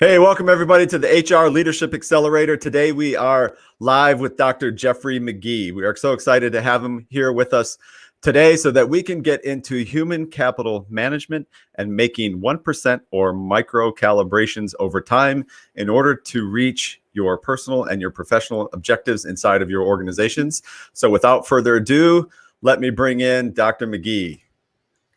Hey, welcome everybody to the HR Leadership Accelerator. Today we are live with Dr. Jeffrey Magee. We are so excited to have him here with us today so that we can get into human capital management and making 1% or micro-calibrations over time in order to reach your personal and your professional objectives inside of your organizations. So without further ado, let me bring in Dr. Magee.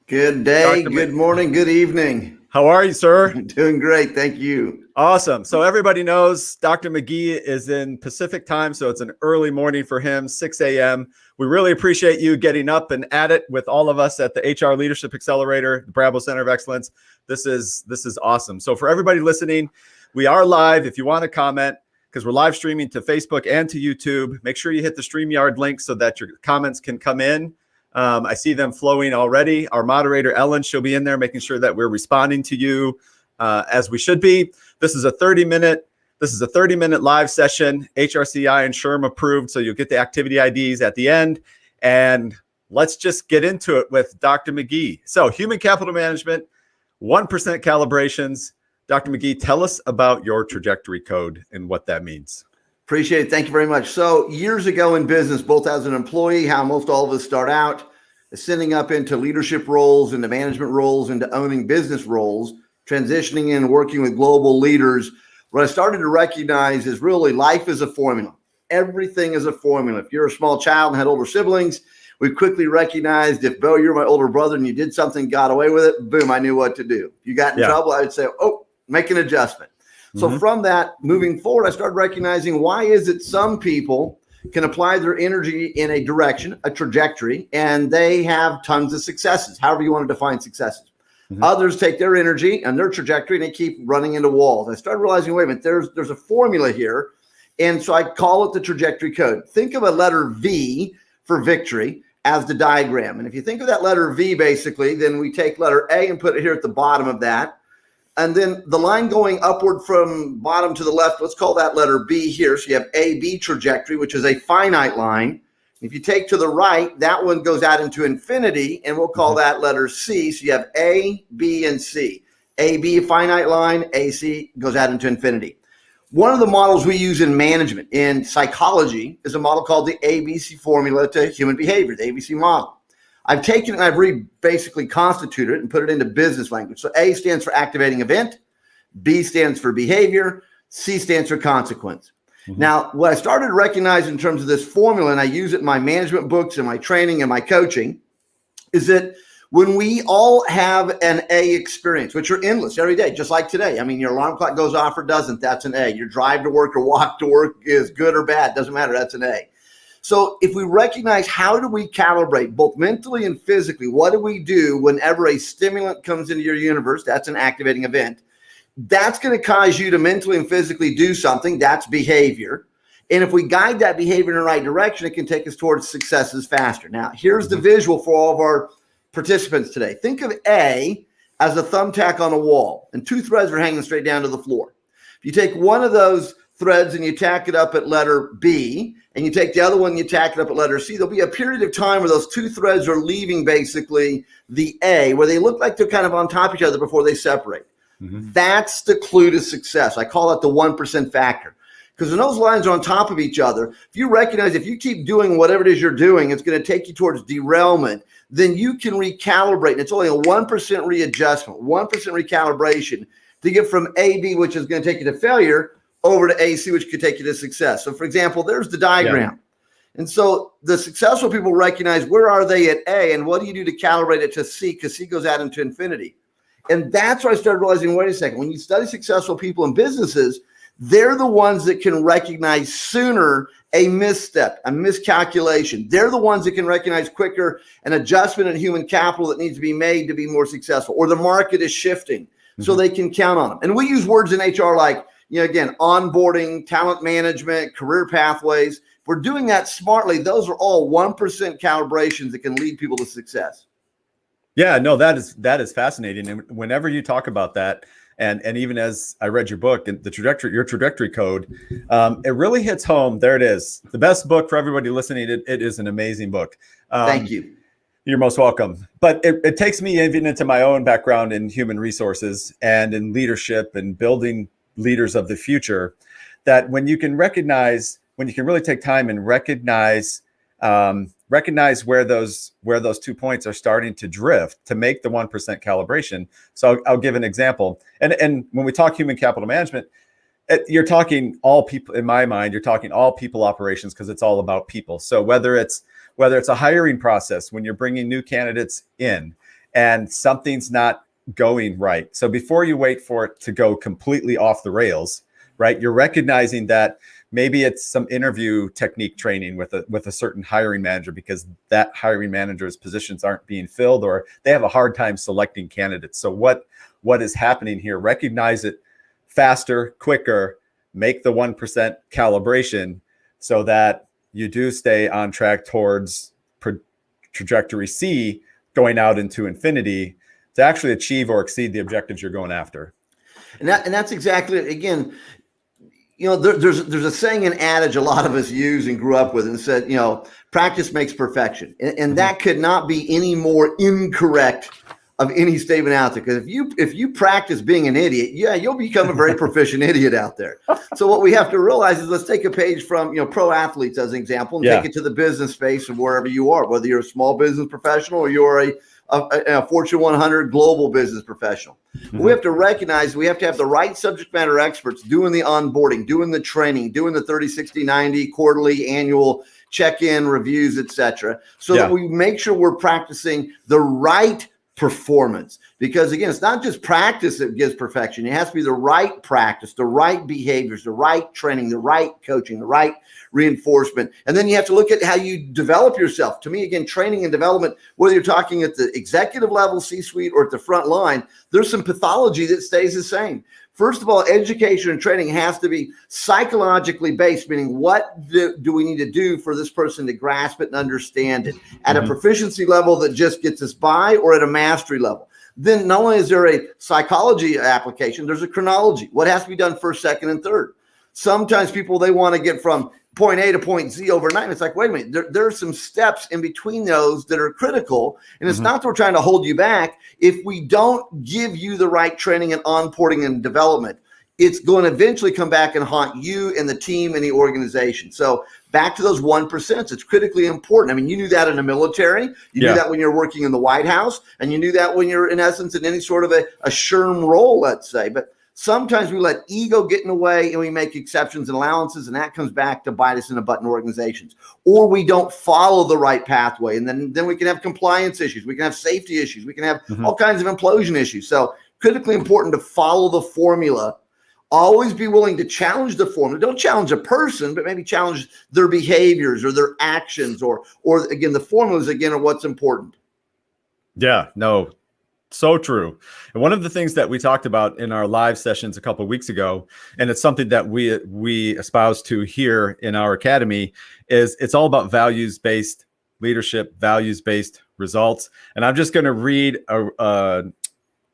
Good day, good morning, good evening. How are you, sir? Doing great, thank you. Awesome. So everybody knows Dr. Magee is in Pacific time, so it's an early morning for him, 6 a.m. We really appreciate you getting up and at it with all of us at the HR Leadership Accelerator, the Bravo Center of Excellence. This is awesome. So for everybody listening, we are live. If you want to comment, because we're live streaming to Facebook and to YouTube, make sure you hit the StreamYard link so that your comments can come in. I see them flowing already. Our moderator, Ellen, she'll be in there making sure that we're responding to you as we should be. This is a 30-minute live session, HRCI and SHRM approved, so you'll get the activity IDs at the end. And let's just get into it with Dr. Magee. So human capital management, 1% calibrations. Dr. Magee, tell us about your trajectory code and what that means. Appreciate it. Thank you very much. So years ago in business, both as an employee, how most all of us start out, ascending up into leadership roles, into management roles, into owning business roles, transitioning in, working with global leaders, what I started to recognize is really life is a formula. Everything is a formula. If you're a small child and had older siblings, we quickly recognized if, Bo, you're my older brother and you did something, got away with it, boom, I knew what to do. If you got in trouble, I would say, oh, make an adjustment. So from that, moving forward, I started recognizing why is it some people can apply their energy in a direction, a trajectory, and they have tons of successes, however you want to define successes. Others take their energy and their trajectory and they keep running into walls. I started realizing, wait a minute, there's a formula here. And so I call it the trajectory code. Think of a letter V for victory as the diagram. And if you think of that letter V, basically, then we take letter A and put it here at the bottom of that. And then the line going upward from bottom to the left, let's call that letter B here. So you have AB trajectory, which is a finite line. If you take to the right, that one goes out into infinity, and we'll call that letter C. So you have A, B, and C. AB, finite line, AC goes out into infinity. One of the models we use in management, in psychology, is a model called the ABC formula to human behavior, the ABC model. I've taken it and I've basically constituted it and put it into business language. So A stands for activating event, B stands for behavior, C stands for consequence. Now, what I started to recognize in terms of this formula, and I use it in my management books and my training and my coaching, is that when we all have an A experience, which are endless every day, just like today. I mean, your alarm clock goes off or doesn't, that's an A. Your drive to work or walk to work is good or bad, doesn't matter, that's an A. So if we recognize how do we calibrate both mentally and physically, what do we do whenever a stimulant comes into your universe, that's an activating event. That's going to cause you to mentally and physically do something, that's behavior. And if we guide that behavior in the right direction, it can take us towards successes faster. Now, here's the visual for all of our participants today. Think of A as a thumbtack on a wall, and two threads are hanging straight down to the floor. If you take one of those threads and you tack it up at letter B, and you take the other one and you tack it up at letter C, there'll be a period of time where those two threads are leaving basically the A, where they look like they're kind of on top of each other before they separate. That's the clue to success. I call it the 1% factor. Because when those lines are on top of each other, if you recognize if you keep doing whatever it is you're doing, it's going to take you towards derailment, then you can recalibrate. And it's only a 1% readjustment, 1% recalibration to get from AB, which is going to take you to failure, over to AC, which could take you to success. So for example, there's the diagram. And so the successful people recognize where are they at A and what do you do to calibrate it to C, because C goes out into infinity. And that's where I started realizing, wait a second, when you study successful people in businesses, they're the ones that can recognize sooner a misstep, a miscalculation. They're the ones that can recognize quicker an adjustment in human capital that needs to be made to be more successful, or the market is shifting so they can count on them. And we use words in HR like, again, onboarding, talent management, career pathways. If we're doing that smartly, those are all 1% calibrations that can lead people to success. Yeah, no, that is fascinating. And whenever you talk about that, and even as I read your book and your trajectory code, it really hits home. There it is. The best book for everybody listening. It is an amazing book. Thank you. You're most welcome. But it takes me even into my own background in human resources and in leadership and building leaders of the future, that when you can really take time and recognize where those 2 points are starting to drift to make the 1% calibration. So I'll give an example. And when we talk human capital management, you're talking all people. In my mind, you're talking all people operations, because it's all about people. So whether it's a hiring process, when you're bringing new candidates in and something's not going right, so before you wait for it to go completely off the rails, right, you're recognizing that maybe it's some interview technique training with a certain hiring manager, because that hiring manager's positions aren't being filled, or they have a hard time selecting candidates. So what is happening here? Recognize it faster, quicker, make the 1% calibration so that you do stay on track towards trajectory C, going out into infinity, to actually achieve or exceed the objectives you're going after. And that's exactly it. Again, there's a saying, an adage a lot of us use and grew up with, and said, practice makes perfection. And that could not be any more incorrect of any statement out there. Because if you practice being an idiot, you'll become a very proficient idiot out there. So what we have to realize is, let's take a page from pro athletes as an example, and take it to the business space of wherever you are, whether you're a small business professional or you're a Fortune 100 global business professional. We have to recognize we have to have the right subject matter experts doing the onboarding, doing the training, doing the 30, 60, 90, quarterly, annual check-in reviews, etc., so that we make sure we're practicing the right performance. Because again, it's not just practice that gives perfection. It has to be the right practice, the right behaviors, the right training, the right coaching, the right reinforcement. And then you have to look at how you develop yourself. To me, again, training and development, whether you're talking at the executive level, C-suite, or at the front line, there's some pathology that stays the same. First of all, education and training has to be psychologically based, meaning what do we need to do for this person to grasp it and understand it at a proficiency level that just gets us by, or at a mastery level. Then not only is there a psychology application, there's a chronology. What has to be done first, second, and third? Sometimes people, they want to get from point A to point Z overnight. It's like, wait a minute, there are some steps in between those that are critical. And it's not that we're trying to hold you back. If we don't give you the right training and onboarding and development, it's going to eventually come back and haunt you and the team and the organization. So back to those 1%, it's critically important. I mean, you knew that in the military, you knew that when you're working in the White House, and you knew that when you're in essence in any sort of a SHRM role, let's say. But sometimes we let ego get in the way and we make exceptions and allowances, and that comes back to bite us in the butt in organizations. Or we don't follow the right pathway, and then we can have compliance issues, we can have safety issues, we can have all kinds of implosion issues. So critically important to follow the formula. Always be willing to challenge the formula. Don't challenge a person, but maybe challenge their behaviors or their actions, or again, the formulas again are what's important. Yeah, no, so true. And one of the things that we talked about in our live sessions a couple of weeks ago, and it's something that we espouse to here in our academy, is it's all about values-based leadership, values-based results. And I'm just going to read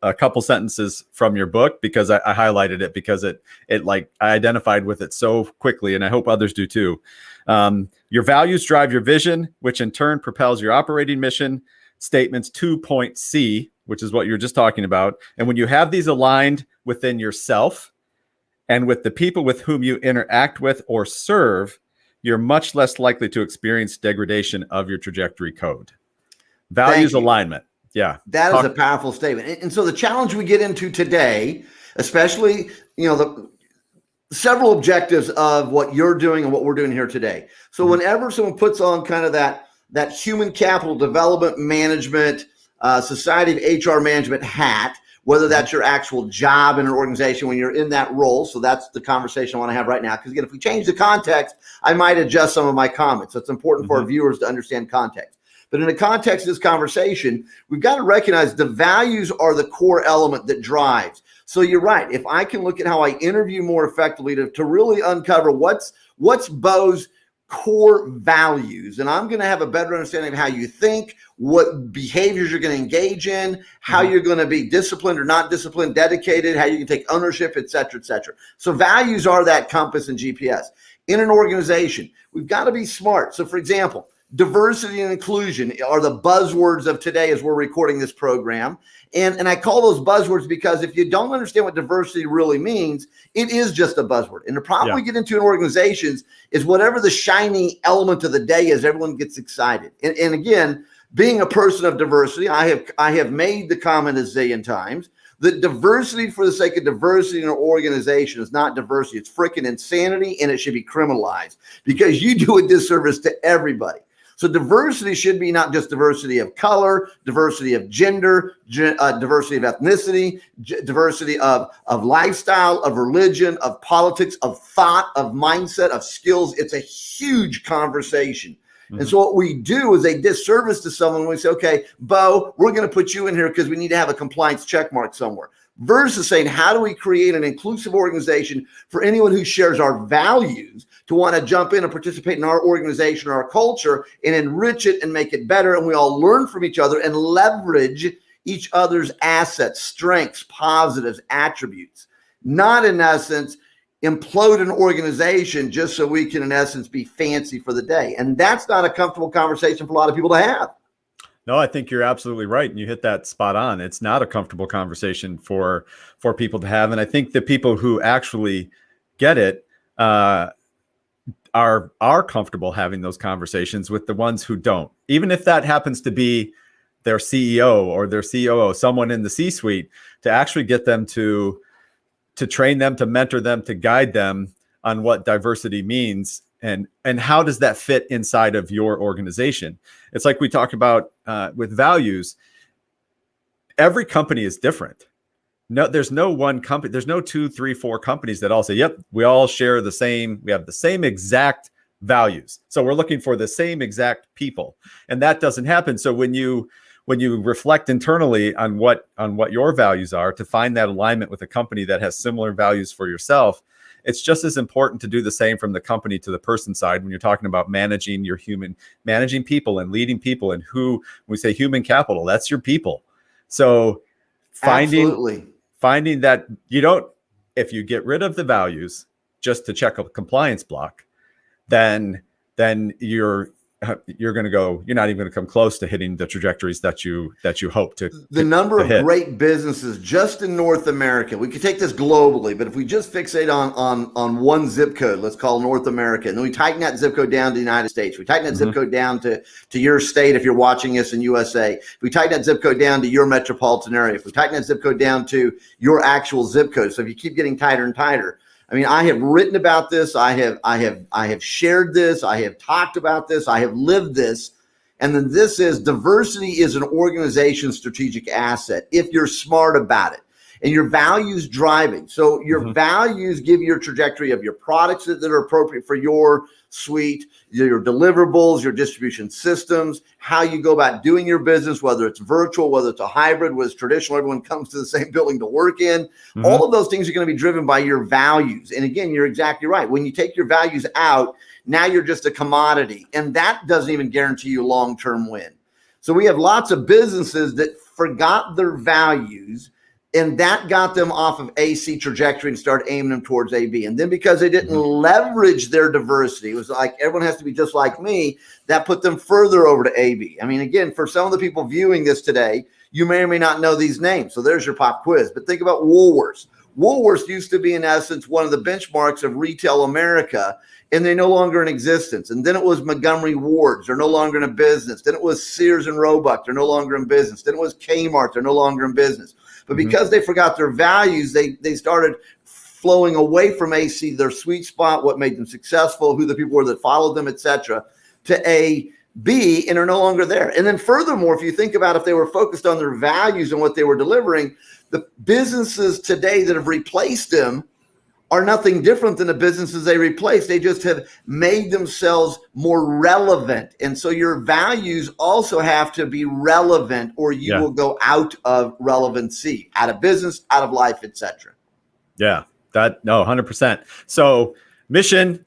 a couple sentences from your book, because I highlighted it, because it like I identified with it so quickly, and I hope others do too. Your values drive your vision, which in turn propels your operating mission. Statements 2.C, which is what you're just talking about. And when you have these aligned within yourself and with the people with whom you interact with or serve, you're much less likely to experience degradation of your trajectory code. Values alignment. Yeah. That is a powerful statement. And so the challenge we get into today, especially, the several objectives of what you're doing and what we're doing here today. So whenever someone puts on kind of that human capital development management, society of HR management hat, whether that's your actual job in an organization when you're in that role. So that's the conversation I want to have right now. Because again, if we change the context, I might adjust some of my comments. So it's important for our viewers to understand context. But in the context of this conversation, we've got to recognize the values are the core element that drives. So you're right. If I can look at how I interview more effectively to really uncover what's Bo's core values, and I'm going to have a better understanding of how you think, what behaviors you're going to engage in, how you're going to be disciplined or not disciplined, dedicated, how you can take ownership, et cetera, et cetera. So values are that compass and GPS. In an organization, we've got to be smart. So for example, diversity and inclusion are the buzzwords of today as we're recording this program. And I call those buzzwords because if you don't understand what diversity really means, it is just a buzzword. And the problem we get into in organizations is whatever the shiny element of the day is, everyone gets excited. And again, being a person of diversity, I have made the comment a zillion times that diversity for the sake of diversity in an organization is not diversity. It's freaking insanity, and it should be criminalized because you do a disservice to everybody. So diversity should be not just diversity of color, diversity of gender, diversity of ethnicity, diversity of lifestyle, of religion, of politics, of thought, of mindset, of skills. It's a huge conversation. Mm-hmm. And so what we do is a disservice to someone when we say, okay, Bo, we're going to put you in here because we need to have a compliance check mark somewhere. Versus saying, how do we create an inclusive organization for anyone who shares our values to want to jump in and participate in our organization or our culture and enrich it and make it better. And we all learn from each other and leverage each other's assets, strengths, positives, attributes, not in essence, implode an organization just so we can, in essence, be fancy for the day. And that's not a comfortable conversation for a lot of people to have. No, I think you're absolutely right. And you hit that spot on. It's not a comfortable conversation for people to have. And I think the people who actually get it are comfortable having those conversations with the ones who don't. Even if that happens to be their CEO or their COO, someone in the C-suite, to actually get them to train them, to mentor them, to guide them on what diversity means. And how does that fit inside of your organization? It's like we talked about with values. Every company is different. No, there's no one company. There's no 2, 3, 4 companies that all say, yep, we all share the same. We have the same exact values. So we're looking for the same exact people. And that doesn't happen. So when you reflect internally on what your values are, to find that alignment with a company that has similar values for yourself, it's just as important to do the same from the company to the person side when you're talking about managing people and leading people. And when we say human capital, that's your people. So finding that if you get rid of the values just to check a compliance block, then you're not even going to come close to hitting the trajectories that you hope to. The number of great businesses just in North America, we could take this globally, but if we just fixate on one zip code, let's call North America, and then we tighten that zip code down to the United States, we tighten that zip code down to your state if you're watching us in USA, if we tighten that zip code down to your metropolitan area, if we tighten that zip code down to your actual zip code, so if you keep getting tighter and tighter. I mean, I have written about this. I have shared this. I have talked about this. I have lived this. And then this is diversity is an organization's strategic asset if you're smart about it and your values driving. So your values give your trajectory of your products that are appropriate for your suite, your deliverables, your distribution systems, how you go about doing your business, whether it's virtual, whether it's a hybrid, whether it's traditional, everyone comes to the same building to work in. All of those things are going to be driven by your values. And again, you're exactly right. When you take your values out, now you're just a commodity. And that doesn't even guarantee you long-term win. So we have lots of businesses that forgot their values, and that got them off of AC trajectory and started aiming them towards AB. And then because they didn't leverage their diversity, it was like, everyone has to be just like me, that put them further over to AB. I mean, again, for some of the people viewing this today, you may or may not know these names. So there's your pop quiz. But think about Woolworths. Woolworths used to be, in essence, one of the benchmarks of retail America, and they're no longer in existence. And then it was Montgomery Ward's. They're no longer in business. Then it was Sears and Roebuck. They're no longer in business. Then it was Kmart. They're no longer in business. But because they forgot their values, they started flowing away from AC, their sweet spot, what made them successful, who the people were that followed them, etc., to A, B, and are no longer there. And then furthermore, if you think about if they were focused on their values and what they were delivering, the businesses today that have replaced them are nothing different than the businesses they replaced. They just have made themselves more relevant. And so your values also have to be relevant, or you will go out of relevancy, out of business, out of life, etc. Yeah, 100%. So mission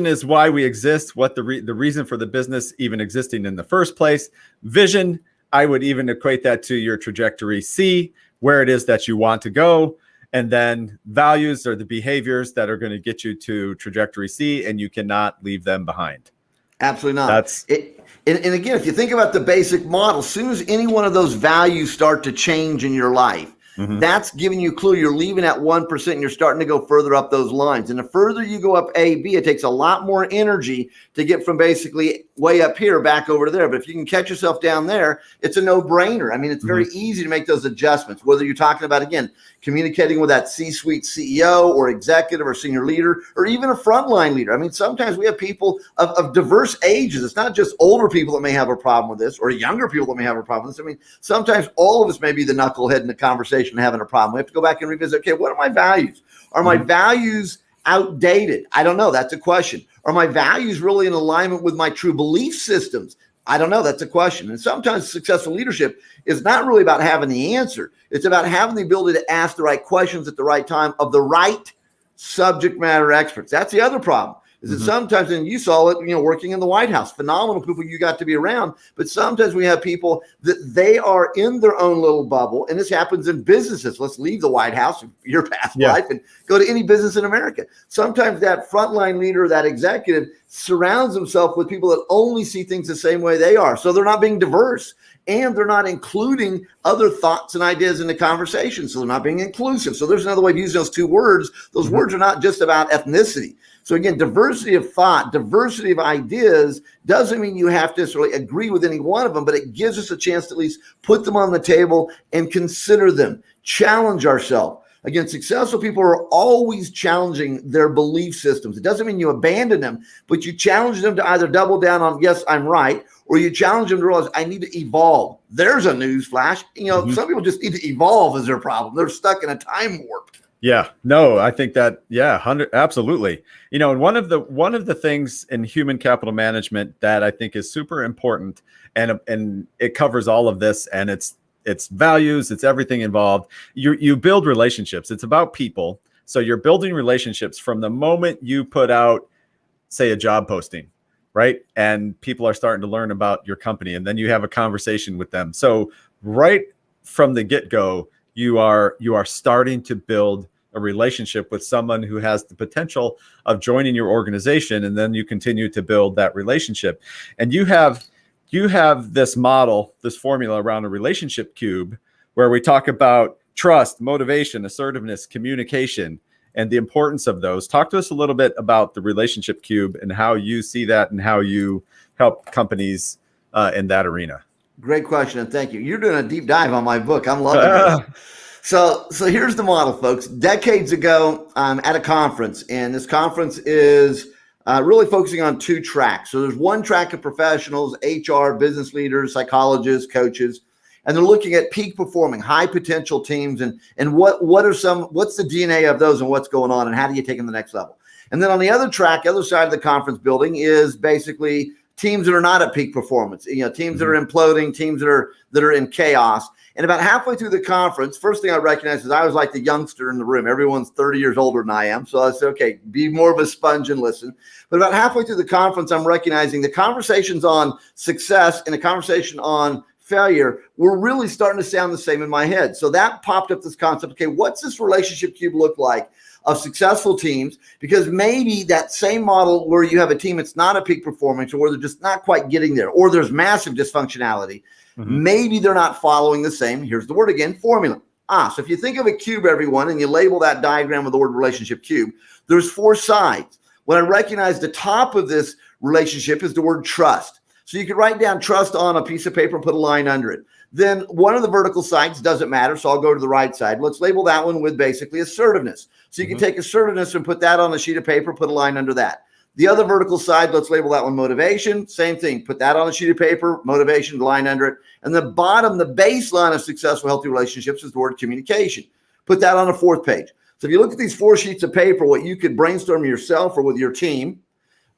is why we exist, what the reason for the business even existing in the first place. Vision, I would even equate that to your trajectory C, where it is that you want to go. And then values are the behaviors that are going to get you to trajectory C, and you cannot leave them behind. Absolutely not. That's And again, if you think about the basic model, as soon as any one of those values start to change in your life, that's giving you a clue. You're leaving at 1% and you're starting to go further up those lines. And the further you go up A, B, it takes a lot more energy to get from basically way up here back over to there. But if you can catch yourself down there, it's a no-brainer. I mean, it's very easy to make those adjustments, whether you're talking about, again, communicating with that C-suite CEO or executive or senior leader, or even a frontline leader. I mean, sometimes we have people of diverse ages. It's not just older people that may have a problem with this or younger people that may have a problem with this. I mean, sometimes all of us may be the knucklehead in the conversation having a problem. We have to go back and revisit, okay, what are my values? Are my values outdated? I don't know. That's a question. Are my values really in alignment with my true belief systems? I don't know. That's a question. And sometimes successful leadership is not really about having the answer. It's about having the ability to ask the right questions at the right time of the right subject matter experts. That's the other problem. Is that sometimes, and you saw it, working in the White House, phenomenal people you got to be around, but sometimes we have people that they are in their own little bubble, and this happens in businesses. Let's leave the White House, your past life, and go to any business in America. Sometimes that frontline leader, that executive, surrounds himself with people that only see things the same way they are. So they're not being diverse, and they're not including other thoughts and ideas in the conversation. So they're not being inclusive. So there's another way of using those two words. Those words are not just about ethnicity. So again, diversity of thought, diversity of ideas doesn't mean you have to necessarily agree with any one of them, but it gives us a chance to at least put them on the table and consider them, challenge ourselves. Again, successful people are always challenging their belief systems. It doesn't mean you abandon them, but you challenge them to either double down on, yes, I'm right, or you challenge them to realize I need to evolve. There's a news flash. Some people just need to evolve as their problem. They're stuck in a time warp. Yeah, no, I think that, absolutely. And one of the things in human capital management that I think is super important, and it covers all of this, and it's values, it's everything involved. You build relationships. It's about people. So you're building relationships from the moment you put out, say, a job posting, right? And people are starting to learn about your company, and then you have a conversation with them. So right from the get-go, you are starting to build a relationship with someone who has the potential of joining your organization, and then you continue to build that relationship. And you have this model, this formula around a relationship cube, where we talk about trust, motivation, assertiveness, communication, and the importance of those. Talk to us a little bit about the relationship cube and how you see that and how you help companies in that arena. Great question, and thank you. You're doing a deep dive on my book. I'm loving this. So here's the model, folks. Decades ago, I'm at a conference, and this conference is really focusing on two tracks. So there's one track of professionals, HR, business leaders, psychologists, coaches, and they're looking at peak performing, high potential teams, and what's the DNA of those and what's going on, and how do you take them to the next level. And then on the other track, other side of the conference building, is basically teams that are not at peak performance, teams that are imploding, teams that are in chaos. And about halfway through the conference, first thing I recognized is I was like the youngster in the room. Everyone's 30 years older than I am. So I said, okay, be more of a sponge and listen. But about halfway through the conference, I'm recognizing the conversations on success and the conversation on failure were really starting to sound the same in my head. So that popped up this concept. Okay, what's this relationship cube look like of successful teams? Because maybe that same model where you have a team that's not a peak performance, or they're just not quite getting there, or there's massive dysfunctionality, maybe they're not following the same, here's the word again, formula. So if you think of a cube, everyone, and you label that diagram with the word relationship cube, there's four sides. When I recognize the top of this relationship is the word trust. So you could write down trust on a piece of paper and put a line under it. Then one of the vertical sides doesn't matter, so I'll go to the right side. Let's label that one with basically assertiveness. So you can take assertiveness and put that on a sheet of paper, put a line under that. The other vertical side, let's label that one motivation. Same thing, put that on a sheet of paper, motivation, line under it. And the bottom, the baseline of successful, healthy relationships is the word communication. Put that on a fourth page. So if you look at these four sheets of paper, what you could brainstorm yourself or with your team,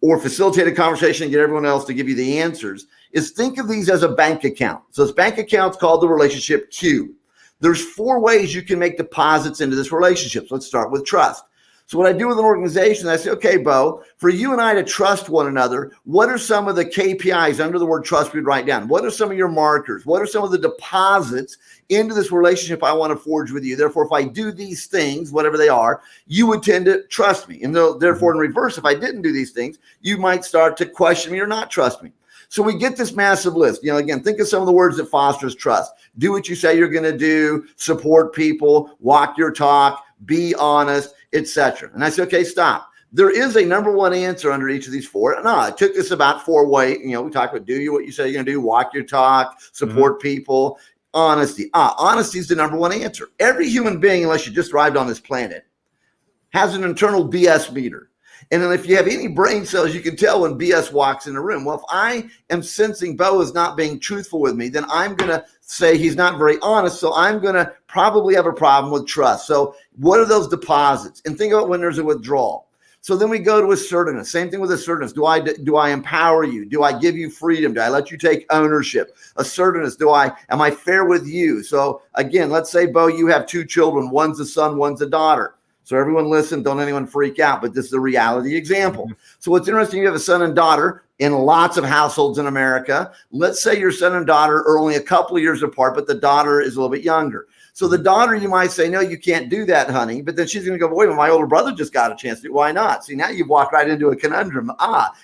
or facilitate a conversation and get everyone else to give you the answers, is think of these as a bank account. So this bank account's called the relationship cube. There's four ways you can make deposits into this relationship. So let's start with trust. So what I do with an organization, I say, okay, Bo, for you and I to trust one another, what are some of the KPIs under the word trust we'd write down? What are some of your markers? What are some of the deposits into this relationship I want to forge with you? Therefore, if I do these things, whatever they are, you would tend to trust me. And therefore, in reverse, if I didn't do these things, you might start to question me or not trust me. So we get this massive list. Again, think of some of the words that fosters trust. Do what you say you're going to do, support people, walk your talk, be honest, etc. And I say, okay, stop. There is a number one answer under each of these four. No, it took us about 4 ways. We talk about do what you say you're going to do, walk your talk, support people, honesty. Honesty is the number one answer. Every human being, unless you just arrived on this planet, has an internal BS meter. And then if you have any brain cells, you can tell when BS walks in the room. Well, if I am sensing Bo is not being truthful with me, then I'm going to say he's not very honest. So I'm going to probably have a problem with trust. So what are those deposits? And think about when there's a withdrawal. So then we go to assertiveness. Same thing with assertiveness. Do I empower you? Do I give you freedom? Do I let you take ownership? Assertiveness. Am I fair with you? So again, let's say, Bo, you have 2 children. One's a son, one's a daughter. So everyone listen, don't anyone freak out, but this is a reality example. So what's interesting, you have a son and daughter in lots of households in America. Let's say your son and daughter are only a couple of years apart, but the daughter is a little bit younger. So the daughter, you might say, no, you can't do that, honey. But then she's going to go, wait, well, my older brother just got a chance to do it. Why not? See, now you've walked right into a conundrum.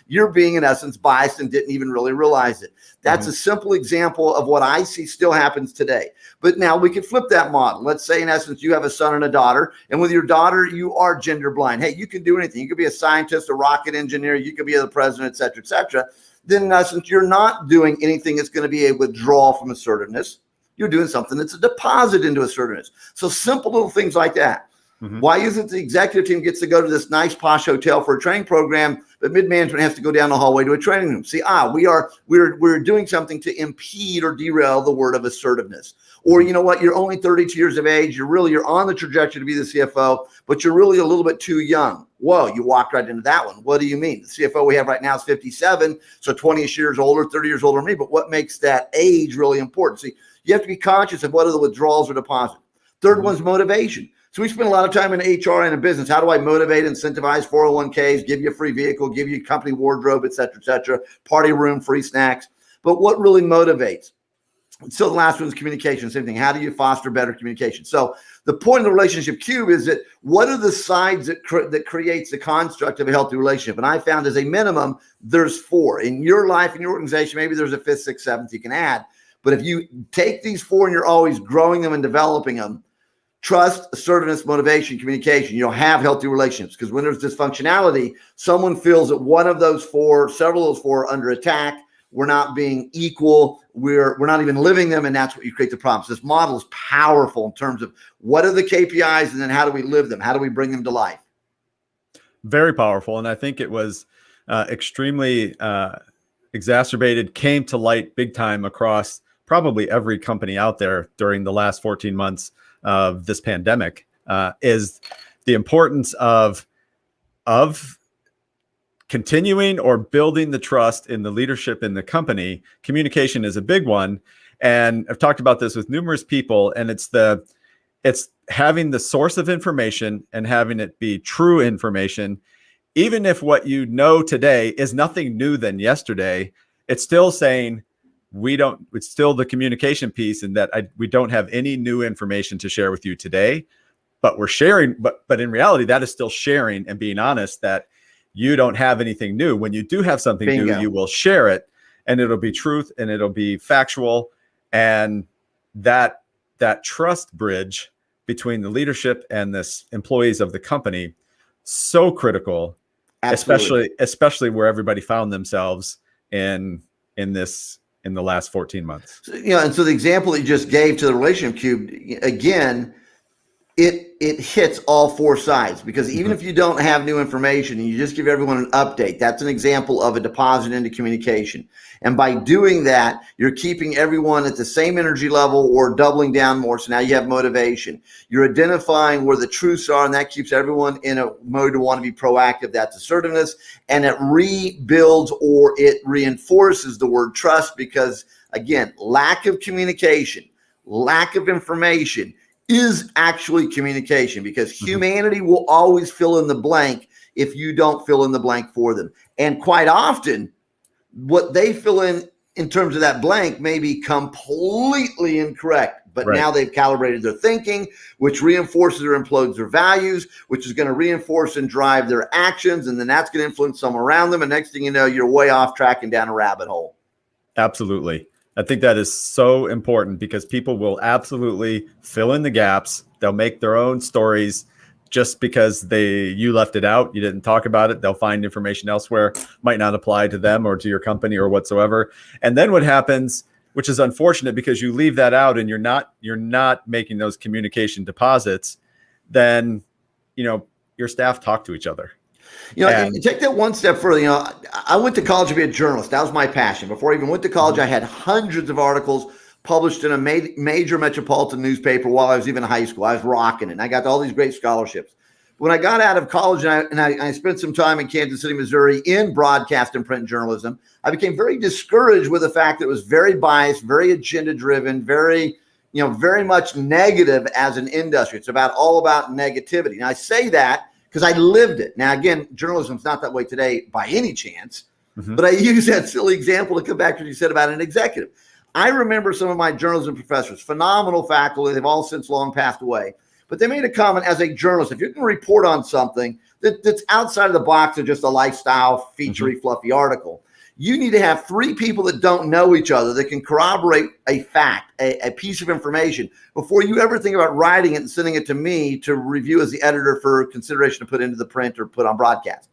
You're being, in essence, biased and didn't even really realize it. That's a simple example of what I see still happens today. But now we could flip that model. Let's say, in essence, you have a son and a daughter. And with your daughter, you are gender blind. Hey, you can do anything. You could be a scientist, a rocket engineer. You could be the president, et cetera, et cetera. Then, in essence, you're not doing anything that's going to be a withdrawal from assertiveness. You're doing something that's a deposit into assertiveness. So simple little things like that. Why isn't the executive team gets to go to this nice posh hotel for a training program, but mid-management has to go down the hallway to a training room? See, we're doing something to impede or derail the word of assertiveness. Or you know what, you're only 32 years of age. You're on the trajectory to be the CFO, but you're really a little bit too young. Whoa, you walked right into that one. What do you mean? The CFO we have right now is 57, so 20 years older, 30 years older than me. But what makes that age really important? See, you have to be conscious of what are the withdrawals or deposits. Third one's motivation. So we spend a lot of time in HR and in business. How do I motivate, incentivize 401ks, give you a free vehicle, give you a company wardrobe, et cetera, party room, free snacks. But what really motivates? So the last one is communication, same thing. How do you foster better communication? So the point of the relationship cube is that what are the sides that creates the construct of a healthy relationship? And I found as a minimum, there's 4. In your life, in your organization, maybe there's a 5th, 6th, 7th you can add. But if you take these 4 and you're always growing them and developing them, trust, assertiveness, motivation, communication, you'll have healthy relationships. Because when there's dysfunctionality, someone feels that one of those 4, several of those 4 are under attack. We're not being equal. We're not even living them. And that's what you create the problems. This model is powerful in terms of what are the KPIs and then how do we live them? How do we bring them to life? Very powerful. And I think it was extremely exacerbated, came to light big time across probably every company out there during the last 14 months of this pandemic, is the importance of continuing or building the trust in the leadership in the company. Communication is a big one. And I've talked about this with numerous people, and it's having the source of information and having it be true information. Even if what you know today is nothing new than yesterday, it's still saying it's still the communication piece, and that we don't have any new information to share with you today, but we're sharing, but in reality, that is still sharing and being honest that you don't have anything new. When you do have something new, you will share it, and it'll be truth and it'll be factual. And that trust bridge between the leadership and the employees of the company, so critical. Absolutely. especially where everybody found themselves in the last 14 months. And so the example that you just gave to the relationship cube, again, it hits all 4 sides, because even if you don't have new information and you just give everyone an update, that's an example of a deposit into communication. And by doing that, you're keeping everyone at the same energy level or doubling down more. So now you have motivation. You're identifying where the truths are, and that keeps everyone in a mode to want to be proactive. That's assertiveness. And it rebuilds or it reinforces the word trust, because again, lack of communication, lack of information is actually communication, because humanity will always fill in the blank if you don't fill in the blank for them. And quite often, what they fill in terms of that blank may be completely incorrect, but now they've calibrated their thinking, which reinforces or implodes their values, which is going to reinforce and drive their actions. And then that's going to influence someone around them. And next thing you know, you're way off track and down a rabbit hole. Absolutely. I think that is so important, because people will absolutely fill in the gaps. They'll make their own stories just because you left it out. You didn't talk about it. They'll find information elsewhere, might not apply to them or to your company or whatsoever. And then what happens, which is unfortunate, because you leave that out and you're not making those communication deposits, then, your staff talk to each other. And take that one step further. I went to college to be a journalist. That was my passion. Before I even went to college, I had hundreds of articles published in a major metropolitan newspaper while I was even in high school. I was rocking it. And I got all these great scholarships. When I got out of college and I spent some time in Kansas City, Missouri in broadcast and print journalism, I became very discouraged with the fact that it was very biased, very agenda driven, very much negative as an industry. It's all about negativity. Now I say that because I lived it. Now, again, journalism's not that way today by any chance, but I use that silly example to come back to what you said about an executive. I remember some of my journalism professors, phenomenal faculty. They've all since long passed away. But they made a comment as a journalist: if you're going to report on something that's outside of the box of just a lifestyle, featurey, fluffy article, you need to have three people that don't know each other that can corroborate a fact, a piece of information, before you ever think about writing it and sending it to me to review as the editor for consideration to put into the print or put on broadcast.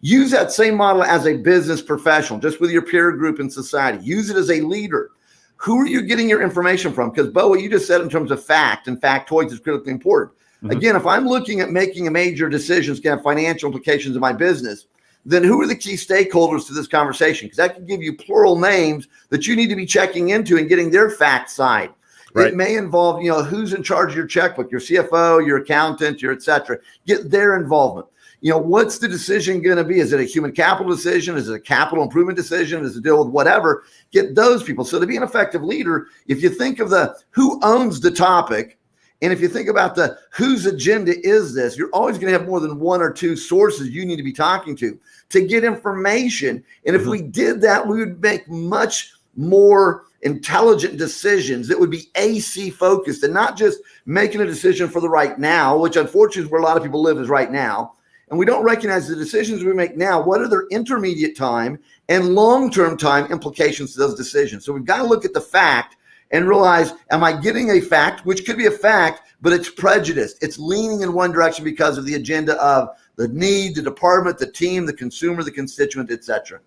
Use that same model as a business professional, just with your peer group in society. Use it as a leader. Who are you getting your information from? Because, Bo, what you just said in terms of fact and factoids is critically important. Again, if I'm looking at making a major decision that's going to have financial implications in my business, then who are the key stakeholders to this conversation? Because that can give you plural names that you need to be checking into and getting their fact side. Right. It may involve, who's in charge of your checkbook, your CFO, your accountant, your et cetera. Get their involvement. What's the decision going to be? Is it a human capital decision? Is it a capital improvement decision? Is it deal with whatever? Get those people. So to be an effective leader, if you think of the who owns the topic, and if you think about the whose agenda is this, you're always going to have more than one or two sources you need to be talking to get information. And if we did that, we would make much more intelligent decisions that would be AC focused and not just making a decision for the right now, which unfortunately is where a lot of people live, is right now. And we don't recognize the decisions we make now. What are their intermediate time and long-term time implications to those decisions? So we've got to look at the fact and realize, am I getting a fact, which could be a fact, but it's prejudiced. It's leaning in one direction because of the agenda of the need, the department, the team, the consumer, the constituent, et cetera.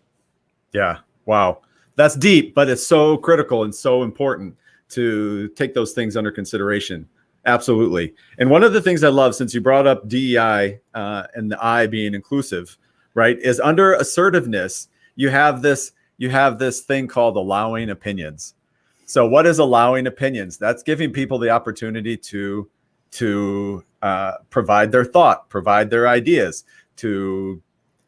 Yeah. Wow. That's deep, but it's so critical and so important to take those things under consideration. Absolutely. And one of the things I love, since you brought up DEI and the I being inclusive, right, is under assertiveness, you have this thing called allowing opinions. So what is allowing opinions? That's giving people the opportunity to provide their thought, provide their ideas, to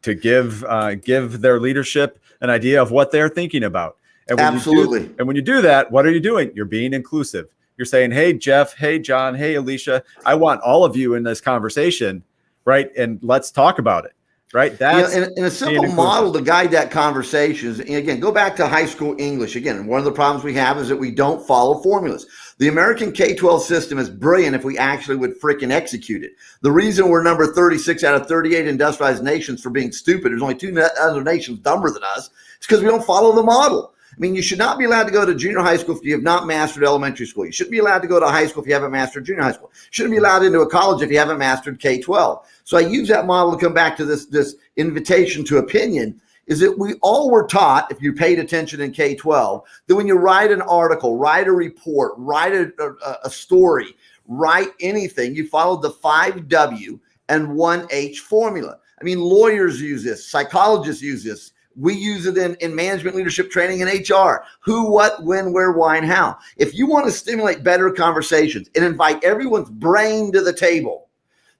give their leadership an idea of what they're thinking about. And when you do that, what are you doing? You're being inclusive. You're saying, hey, Jeff, hey, John, hey, Alicia, I want all of you in this conversation, right? And let's talk about it, right? That's in a simple model to guide that conversation is, and again, go back to high school English. Again, one of the problems we have is that we don't follow formulas. The American K-12 system is brilliant if we actually would freaking execute it. The reason we're number 36 out of 38 industrialized nations for being stupid, there's only two other nations dumber than us, it's because we don't follow the model. I mean, you should not be allowed to go to junior high school if you have not mastered elementary school. You shouldn't be allowed to go to high school if you haven't mastered junior high school. You shouldn't be allowed into a college if you haven't mastered K-12. So I use that model to come back to this invitation to opinion, is that we all were taught, if you paid attention in K-12, that when you write an article, write a report, write a story, write anything, you followed the 5W and 1H formula. I mean, lawyers use this, psychologists use this. We use it in management, leadership training, and HR. Who, what, when, where, why, and how. If you want to stimulate better conversations and invite everyone's brain to the table,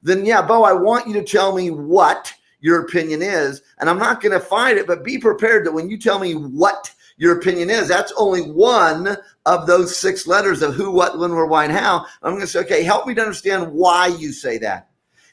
then yeah, Bo, I want you to tell me what your opinion is, and I'm not going to fight it, but be prepared that when you tell me what your opinion is. That's only one of those 6 letters of who, what, when, where, why, and how. I'm going to say, okay, help me to understand why you say that.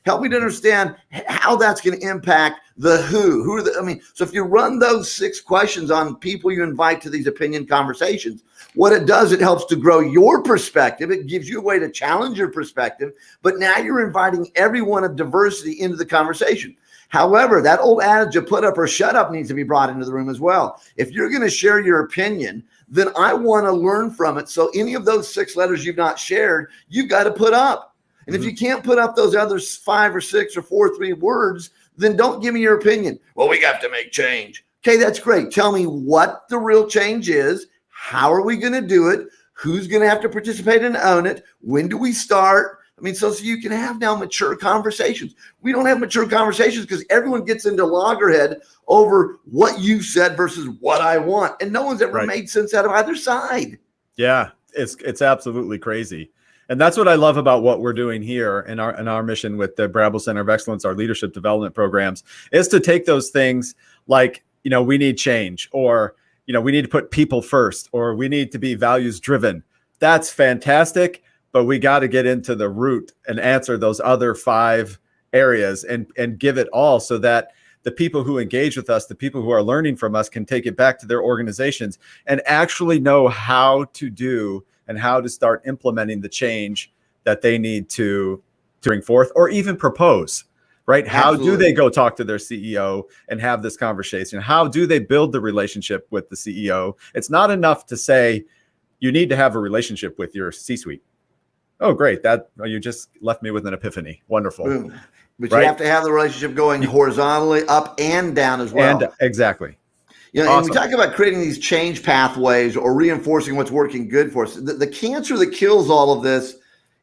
Help me to understand how that's going to impact the who. Who are the, I mean, so if you run those 6 questions on people you invite to these opinion conversations, what it does, it helps to grow your perspective. It gives you a way to challenge your perspective, but now you're inviting everyone of diversity into the conversation. However, that old adage of put up or shut up needs to be brought into the room as well. If you're going to share your opinion, then I want to learn from it. So any of those 6 letters you've not shared, you've got to put up. And if you can't put up those other 5 or 6 or 4, 3 words, then don't give me your opinion. Well, we have to make change. Okay, that's great. Tell me what the real change is. How are we going to do it? Who's going to have to participate and own it? When do we start? I mean, so you can have now mature conversations. We don't have mature conversations because everyone gets into loggerhead over what you said versus what I want. And no one's ever made sense out of either side. Yeah, it's absolutely crazy. And that's what I love about what we're doing here in our mission with the Brabble Center of Excellence, our leadership development programs, is to take those things like, we need change, or, we need to put people first, or we need to be values driven. That's fantastic, but we got to get into the root and answer those other 5 areas and give it all, so that the people who engage with us, the people who are learning from us, can take it back to their organizations and actually know how to do and how to start implementing the change that they need to bring forth, or even propose, right? Absolutely. How do they go talk to their CEO and have this conversation? How do they build the relationship with the CEO? It's not enough to say, you need to have a relationship with your C-suite. Oh, great. You just left me with an epiphany. Wonderful. Boom. But you have to have the relationship going horizontally, up and down as well. And exactly. Awesome. And we talk about creating these change pathways or reinforcing what's working good for us. The cancer that kills all of this,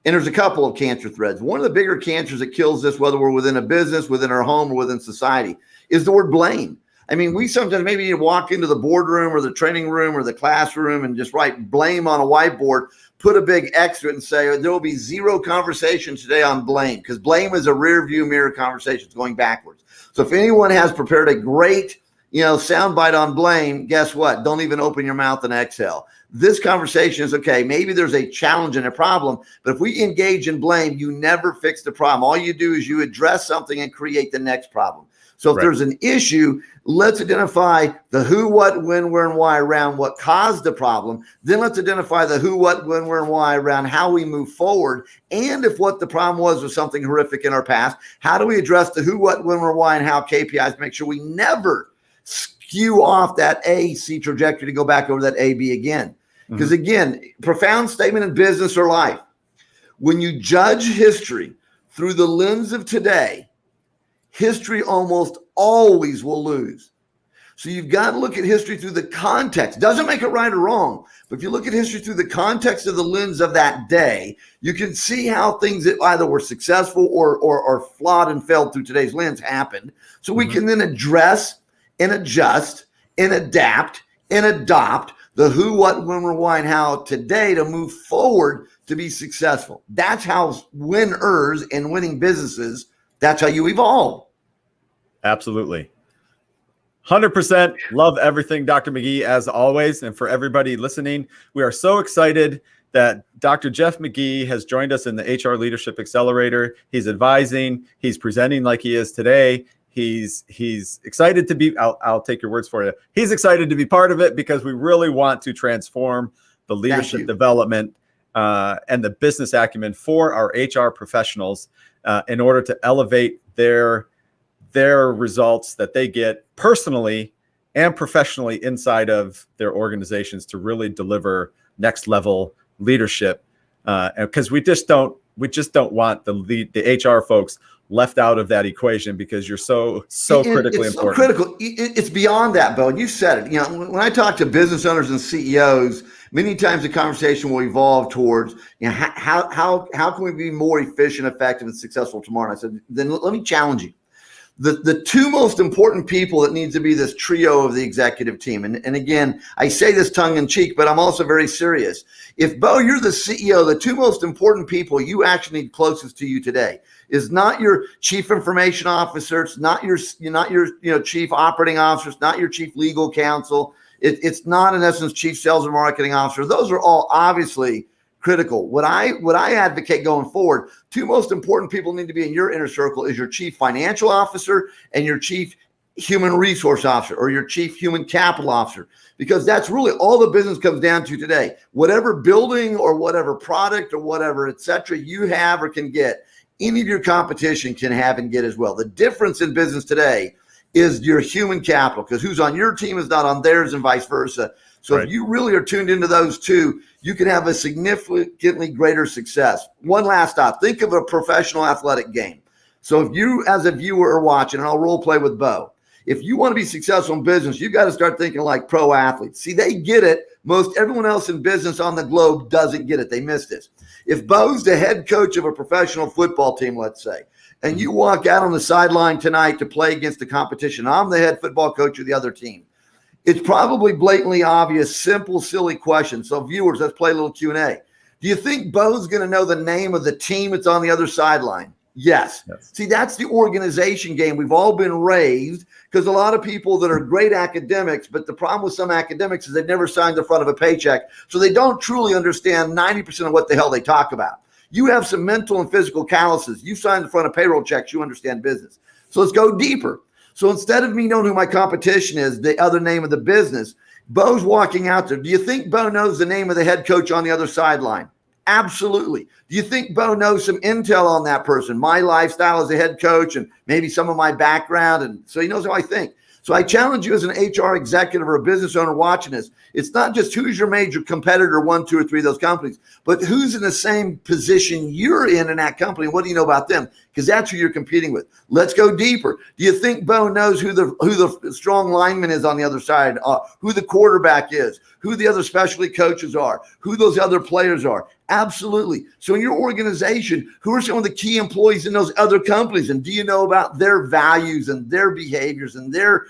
and there's a couple of cancer threads. One of the bigger cancers that kills this, whether we're within a business, within our home, or within society, is the word blame. I mean, we sometimes maybe need to walk into the boardroom or the training room or the classroom and just write blame on a whiteboard, put a big X to it and say, there will be 0 conversation today on blame, because blame is a rear view mirror conversation. It's going backwards. So if anyone has prepared a great soundbite on blame, guess what? Don't even open your mouth and exhale. This conversation is okay. Maybe there's a challenge and a problem, but if we engage in blame, you never fix the problem. All you do is you address something and create the next problem. So if there's an issue, let's identify the who, what, when, where, and why around what caused the problem. Then let's identify the who, what, when, where, and why around how we move forward. And if what the problem was something horrific in our past, how do we address the who, what, when, where, why, and how KPIs, make sure we never skew off that A-C trajectory to go back over that A-B again. Because again, profound statement in business or life. When you judge history through the lens of today, history almost always will lose. So you've got to look at history through the context. Doesn't make it right or wrong, but if you look at history through the context of the lens of that day, you can see how things that either were successful or flawed and failed through today's lens happened. So we can then address and adjust and adapt and adopt the who, what, when, where, why, and how today to move forward to be successful. That's how winners and winning businesses, that's how you evolve. Absolutely. 100% love everything, Dr. Magee, as always. And for everybody listening, we are so excited that Dr. Jeff Magee has joined us in the HR Leadership Accelerator. He's advising, he's presenting like he is today. He's excited to be, I'll take your words for you. He's excited to be part of it because we really want to transform the leadership development and the business acumen for our HR professionals in order to elevate their results that they get personally and professionally inside of their organizations to really deliver next level leadership. Because we just don't want the HR folks left out of that equation, because you're so critically important. So critical. It's beyond that, Bo. And you said it. When I talk to business owners and CEOs, many times the conversation will evolve towards, how can we be more efficient, effective, and successful tomorrow? And I said, then let me challenge you. The 2 most important people that needs to be this trio of the executive team. And again, I say this tongue in cheek, but I'm also very serious. If, Bo, you're the CEO, the 2 most important people you actually need closest to you today is not your chief information officer. It's not your chief operating officer. It's not your chief legal counsel. It's not, in essence, chief sales and marketing officer. Those are all obviously critical. What I advocate going forward, two most important people need to be in your inner circle is your chief financial officer and your chief human resource officer, or your chief human capital officer, because that's really all the business comes down to today. Whatever building or whatever product or whatever, et cetera, you have or can get, any of your competition can have and get as well. The difference in business today is your human capital, because who's on your team is not on theirs and vice versa. So Right. if you really are tuned into those two, you can have a significantly greater success. One last thought, think of a professional athletic game. So if you as a viewer are watching, and I'll role play with Bo, if you want to be successful in business, you got to start thinking like pro athletes. See, they get it. Most everyone else in business on the globe doesn't get it. They miss this. If Bo's the head coach of a professional football team, let's say, and you walk out on the sideline tonight to play against the competition, I'm the head football coach of the other team. It's probably blatantly obvious, simple, silly question. So viewers, let's play a little Q&A. Do you think Bo's going to know the name of the team that's on the other sideline? Yes. See, that's the organization game. We've all been raised, because a lot of people that are great academics, but the problem with some academics is they've never signed the front of a paycheck. So they don't truly understand 90% of what the hell they talk about. You have some mental and physical calluses. You signed the front of payroll checks. You understand business. So let's go deeper. So instead of me knowing who my competition is, the other name of the business, Bo's walking out there. Do you think Bo knows the name of the head coach on the other sideline? Absolutely. Do you think Bo knows some intel on that person, my lifestyle as a head coach and maybe some of my background? And so he knows how I think. So I challenge you as an HR executive or a business owner watching this. It's not just who's your major competitor, 1, 2, or 3 of those companies, but who's in the same position you're in that company. What do you know about them? Because that's who you're competing with. Let's go deeper. Do you think Bo knows who the strong lineman is on the other side, who the quarterback is, who the other specialty coaches are, who those other players are? Absolutely. So in your organization, who are some of the key employees in those other companies? And do you know about their values and their behaviors and their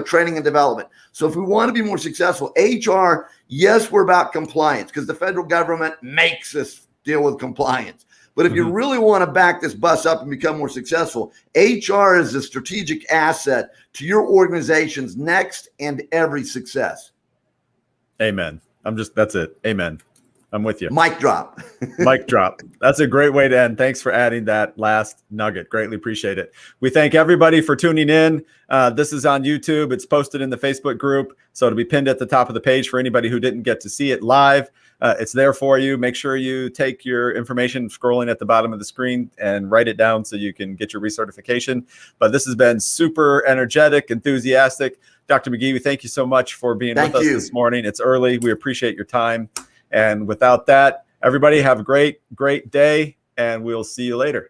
training and development? So if we want to be more successful, HR, yes, we're about compliance because the federal government makes us deal with compliance. But if you really want to back this bus up and become more successful, HR is a strategic asset to your organization's next and every success. Amen. That's it. Amen. I'm with you. Mic drop. Mic drop. That's a great way to end. Thanks for adding that last nugget. Greatly appreciate it. We thank everybody for tuning in. This is on YouTube. It's posted in the Facebook group, so it'll be pinned at the top of the page for anybody who didn't get to see it live. It's there for you. Make sure you take your information scrolling at the bottom of the screen and write it down so you can get your recertification. But this has been super energetic, enthusiastic. Dr. Magee, we thank you so much for being with us this morning. It's early. We appreciate your time. And without that, everybody have a great day, and we'll see you later.